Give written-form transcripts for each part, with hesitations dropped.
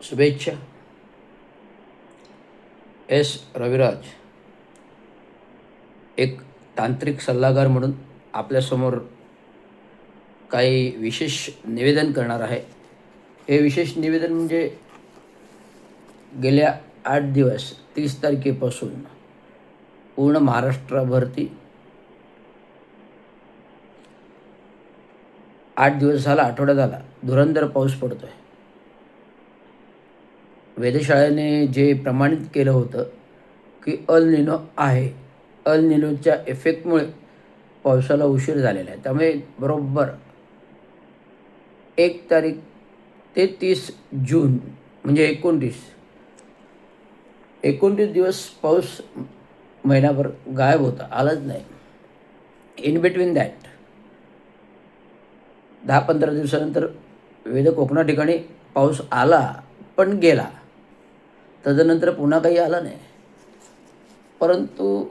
शुभेच्छा. एस रविराज, एक तांत्रिक सल्लागार म्हणून आपल्यासमोर काही विशेष निवेदन करणार आहे. हे विशेष निवेदन म्हणजे गेल्या 8 दिवस 30 तारखेपासून पूर्ण महाराष्ट्राभरती 8 दिवस झाला, आठवडा झाला, धुरंधर पाऊस पडतो आहे. वेधशाळेने जे प्रमाणित केलं होतं की अल निनो आहे, अल निनोच्या इफेक्टमुळे पावसाला उशीर झालेला आहे. त्यामुळे बरोबर 1 तारीख ते 30 जून म्हणजे 29 दिवस पाऊस महिनाभर गायब होता, आलाच नाही. इन बिटवीन दॅट 10-15 दिवसानंतर विविध कोकणा ठिकाणी पाऊस आला पण गेला. तदनंतर पुन्हा काही आला नाही. परंतु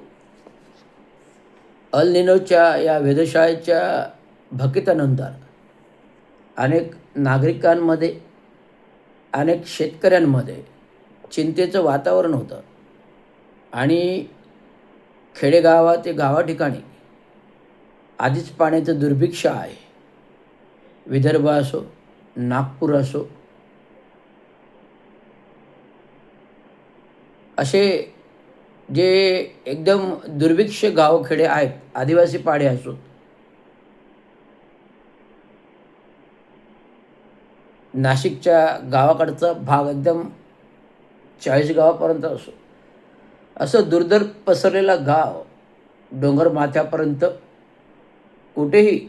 अल निनोच्या या वेधशाळेच्या भकितानंतर अनेक नागरिकांमध्ये, अनेक शेतकऱ्यांमध्ये चिंतेचं वातावरण होतं आणि खेडेगावात ते गावा ठिकाणी आधीच पाण्याचं दुर्भिक्ष आहे. विदर्भ असो, नागपूर असो, असे जे एकदम दुर्भिक्ष गावखेडे आहेत, आदिवासी पाडे असो, नाशिकच्या गावाकडचा भाग एकदम 40 गावापर्यंत असो, असं दुर्धर पसरलेला गाव डोंगर माथ्यापर्यंत कुठेही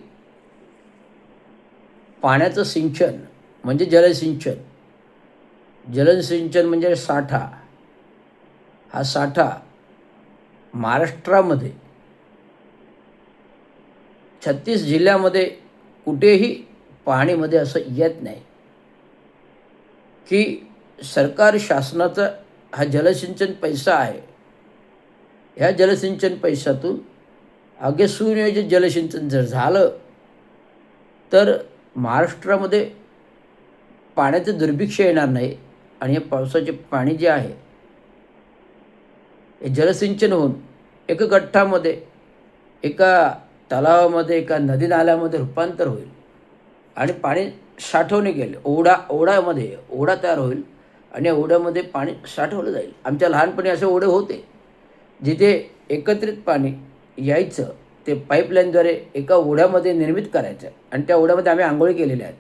पाण्याचं सिंचन म्हणजे जलसिंचन, जलसिंचन म्हणजे साठा. हा साठा महाराष्ट्रामध्ये 36 जिल्ह्यामध्ये कुठेही पाणीमध्ये असं येत नाही की सरकार शासनाचा हा जलसिंचन पैसा आहे. ह्या जलसिंचन पैशातून अगदी सुनियोजित जलसिंचन जर झालं तर महाराष्ट्रामध्ये पाण्याचं दुर्भिक्ष येणार नाही आणि हे पावसाचे पाणी जे आहे हे जलसिंचन होऊन एका गठ्ठामध्ये, एका तलावामध्ये, एका नदी नाल्यामध्ये रूपांतर होईल आणि पाणी साठवणे गेले ओढ्यामध्ये ओढा तयार होईल आणि या ओढ्यामध्ये पाणी साठवलं जाईल. आमच्या लहानपणी असे ओढे होते जिथे एकत्रित पाणी यायचं, ते पाईपलाईनद्वारे एका ओढ्यामध्ये निर्मित करायचं आणि त्या ओढ्यामध्ये आम्ही आंघोळी केलेल्या आहेत.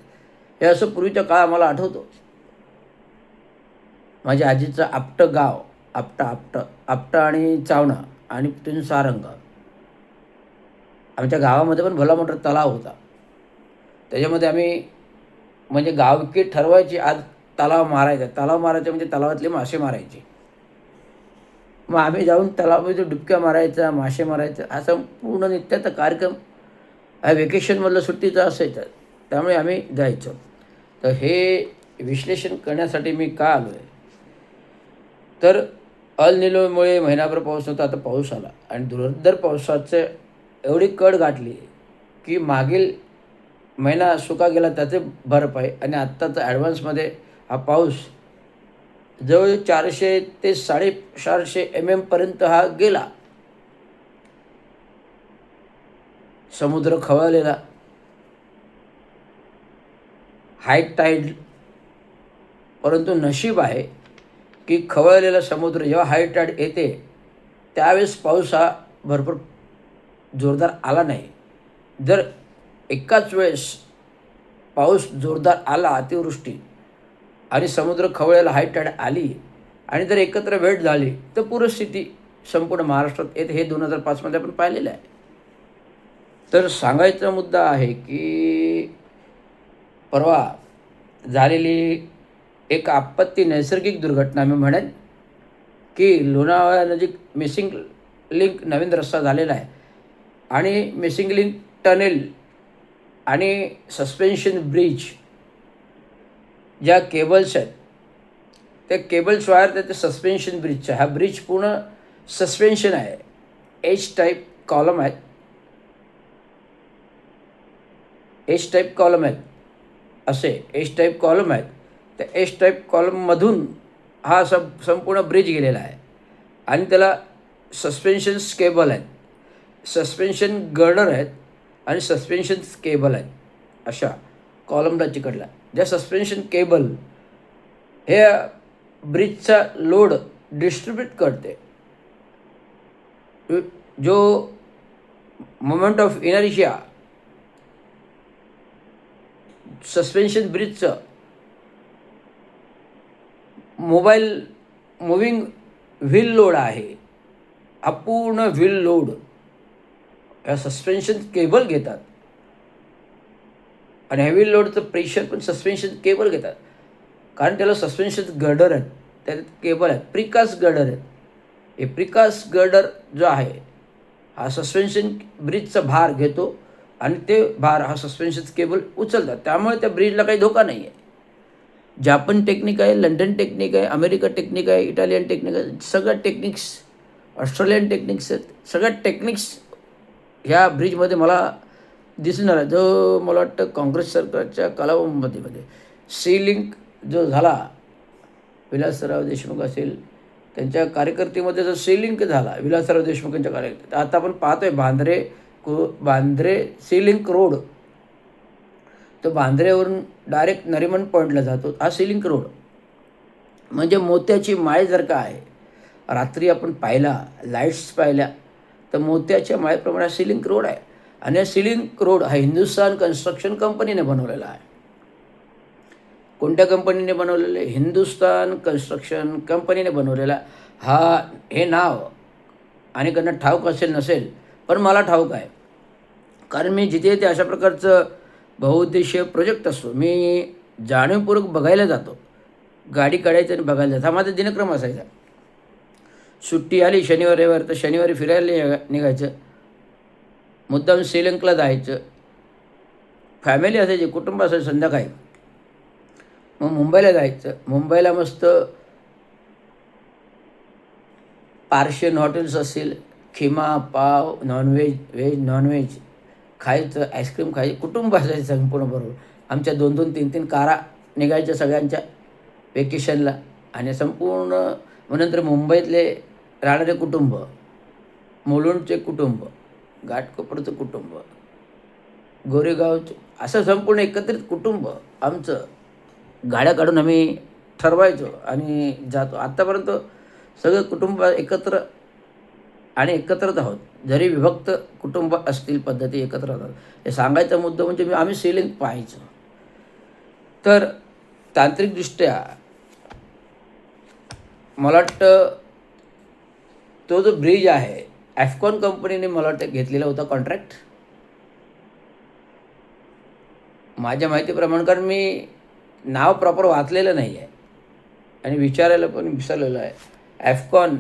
हे असं पूर्वीचा काळ आम्हाला आठवतो. माझ्या आजीचं आपटं गाव, आपटा आणि चावणा आणि तिथून सारंग, आमच्या गावामध्ये पण भला मोठा तलाव होता. त्याच्यामध्ये आम्ही म्हणजे गावकी ठरवायची आज तलाव मारायचा म्हणजे तलावातले मासे मारायचे. मग आम्ही जाऊन तलावामध्ये डुबक्या मारायचा, मासे मारायचं, हा संपूर्ण नित्याचा कार्यक्रम हा वेकेशनमधलं सुट्टीचा असायचा. त्यामुळे आम्ही जायचो. तर हे विश्लेषण करण्यासाठी मी का आलो आहे, तर अल निनोमुळे महिनाभर पाऊस नव्हता, आता पाऊस आला आणि धुरंधर पावसाचं एवढी कड गाठली की मागील महिना सुका गेला त्याचे भरपाई आणि आत्ताचा ॲडव्हान्समध्ये हा पाऊस जवळ 400 ते 450 MM पर्यंत हा गेला. समुद्र खवळलेला, हाय टाईड. परंतु नशीब आहे की खवळलेला समुद्र जेव्हा हाय टाईड येते त्यावेळेस पाऊस हा भरपूर जोरदार आला नाही. जर एकाच वेळेस पाऊस जोरदार आला, अतिवृष्टी आणि समुद्र खवळलेला हाय टाईड आली आणि जर एकत्र भेट झाली तर पूरस्थिती संपूर्ण महाराष्ट्रात येते. हे 2005मध्ये आपण पाहिलेलं आहे. तर सांगायचा मुद्दा आहे की परवा झालेली एक आपत्ती, नैसर्गिक दुर्घटना मी म्हणेन की लोणावळ्यानजीक मिसिंग लिंक नवीन रस्ता झालेला आहे आणि मिसिंग लिंक टनेल आणि सस्पेन्शन ब्रिज, ज्या केबल्स आहेत त्या केबल्स वायर त्या सस्पेन्शन ब्रिजच्या, हा ब्रिज पूर्ण सस्पेन्शन आहे, एच टाईप कॉलम आहेत, 'एच' टाईप कॉलम आहेत असे एच टाईप कॉलम आहेत. त्या एच टाईप कॉलममधून हा संपूर्ण ब्रिज गेलेला आहे आणि त्याला सस्पेन्शन्स केबल आहेत, सस्पेन्शन गर्डर आहेत आणि सस्पेन्शन्स केबल आहेत. अशा कॉलमला चिकटला. ज्या सस्पेन्शन केबल हे ब्रिजचा लोड डिस्ट्रीब्यूट करते. जो मोमेंट ऑफ इनर्शिया सस्पेन्शन ब्रिजचं मोबाईल मुव्हिंग व्हील लोड आहे. हा पूर्ण व्हील लोड या सस्पेन्शन केबल घेतात आणि हेवी लोडचं प्रेशर पण सस्पेन्शन केबल घेतात, कारण त्याला सस्पेन्शन गर्डर आहेत, त्यात केबल आहेत, प्रिकास्ट गर्डर आहेत. हे प्रिकास्ट गर्डर जो आहे हा सस्पेन्शन ब्रिजचा भार घेतो आणि ते भार हा सस्पेन्शन केबल उचलतात. त्यामुळे त्या ब्रिजला काही धोका नाही आहे. जापान टेक्निक आहे, लंडन टेक्निक आहे, अमेरिका टेक्निक आहे, इटालियन टेक्निक आहे, सगळ्या टेक्निक्स, ऑस्ट्रेलियन टेक्निक्स आहेत. सगळ्या टेक्निक्स ह्या ब्रिजमध्ये मला दिसणार आहे. जो मला वाटतं काँग्रेस सरकारच्या कालावधीमध्ये सी लिंक जो झाला, विलासराव देशमुख असेल त्यांच्या कारकिर्दीमध्ये जो सी लिंक झाला विलासराव देशमुख यांच्या कारकिर्दीत, आता आपण पाहतोय बांद्रे सी लिंक रोड, तो बांद्रेवरून डायरेक्ट नरिमन पॉईंटला जातो. हा सी लिंक रोड म्हणजे मोत्याची माळ जर का आहे, रात्री आपण पाहिला, लाईट्स पाहिल्या, तर मोत्याच्या माळेप्रमाणे सी लिंक रोड आहे. आणि हा सी लिंक रोड हा हिंदुस्तान कन्स्ट्रक्शन कंपनीने बनवलेला आहे. कोणत्या कंपनीने बनवलेलं आहे? हिंदुस्तान कन्स्ट्रक्शन कंपनीने बनवलेला. हे नाव अनेकांना ठाऊक असेल नसेल, पण मला ठाऊक आहे, कारण मी जिथे ते अशा प्रकारचं बहुउद्देशीय प्रोजेक्ट असतो, मी जाणीवपूर्वक बघायला जातो. गाडी काढायचं आणि बघायला जातो, हा माझा दिनक्रम असायचा. सुट्टी आली शनिवार रविवार तर शनिवारी फिरायला निघायचं, मुद्दाम श्रीलंकेला जायचं. फॅमिली असायची, कुटुंब असायचं. संध्याकाळी मग मुंबईला जायचं. मुंबईला मस्त पार्शियन हॉटेल्स असतील, खिमा, पाव, नॉनव्हेज, व्हेज, नॉनव्हेज खायचं, आईस्क्रीम खायचं. कुटुंब असायचं संपूर्ण बरोबर. आमच्या 2-2, 3-3 कारा निघायच्या सगळ्यांच्या वेकेशनला. आणि संपूर्ण मग नंतर मुंबईतले राहणारे कुटुंब, मुलुंडचे कुटुंब, घाटकोपरचं कुटुंब, गोरेगावचं, असं संपूर्ण एकत्रित कुटुंब आमचं. गाड्या काढून आम्ही ठरवायचो आणि जातो. आत्तापर्यंत सगळं कुटुंब एकत्र आणि एकत्रच आहोत. जरी विभक्त कुटुंब असतील पद्धती, एकत्र राहतात. हे सांगायचा मुद्दा म्हणजे आम्ही सी लिंक पाहायचो. तर तांत्रिकदृष्ट्या मला वाटतं तो जो ब्रिज आहे, ॲफकॉन कंपनीने मला वाटतं घेतलेला होता कॉन्ट्रॅक्ट, माझ्या माहितीप्रमाणे. कारण मी नाव प्रॉपर वाचलेलं नाही आहे आणि विचारायला पण विसरलेलं आहे. ॲफकॉन